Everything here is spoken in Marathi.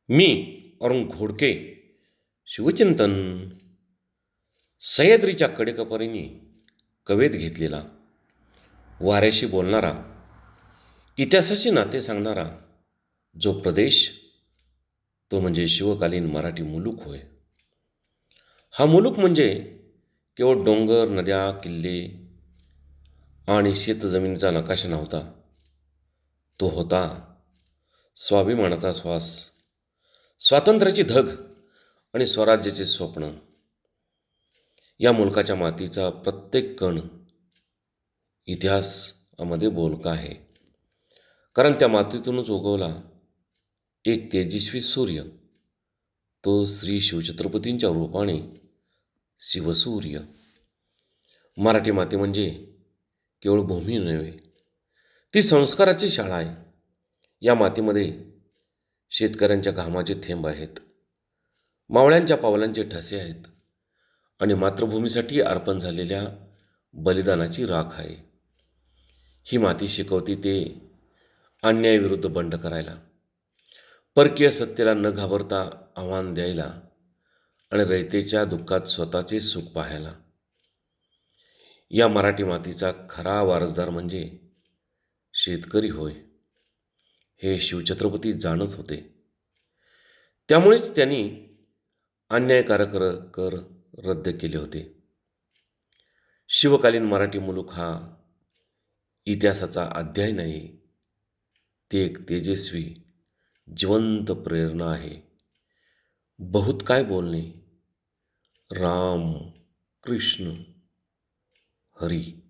मी अरुण घोडके शिवचिंतन सह्याद्रीच्या कडेकपारींनी कवेत घेतलेला, वाऱ्याशी बोलणारा, इतिहासाचे नाते सांगणारा जो प्रदेश, तो म्हणजे शिवकालीन मराठी मुलूक होय. हा मुलूक म्हणजे केवळ डोंगर, नद्या, किल्ले आणि शेतजमिनीचा नकाशा नव्हता. तो होता स्वाभिमानाचा श्वास, स्वातंत्र्याची धग आणि स्वराज्याचे स्वप्न. या मुलकाच्या मातीचा प्रत्येक कण इतिहासामध्ये बोलका आहे. कारण त्या मातीतूनच उगवला एक तेजस्वी सूर्य, तो श्री शिवछत्रपतींच्या रूपाने शिवसूर्य. मराठी माती म्हणजे केवळ भूमी नव्हे, ती संस्काराची शाळा आहे. या मातीमध्ये शेतकऱ्यांच्या घामाचे थेंब आहेत, मावळ्यांच्या पावलांचे ठसे आहेत आणि मातृभूमीसाठी अर्पण झालेल्या बलिदानाची राख आहे. ही माती शिकवते ते अन्यायाविरुद्ध बंड करायला, परकीय सत्तेला न घाबरता आव्हान द्यायला आणि रयतेच्या दुःखात स्वतःचे सुख पाहायला. या मराठी मातीचा खरा वारसदार म्हणजे शेतकरी होय, हे शिवछत्रपती जाणत होते. त्यामुळेच त्यांनी अन्यायकारक कर रद्द केले होते. शिवकालीन मराठी मुलूक हा इतिहासाचा अध्याय नाही, ती एक तेजस्वी जिवंत प्रेरणा आहे. बहुत काय बोलणे, राम, कृष्ण, हरी.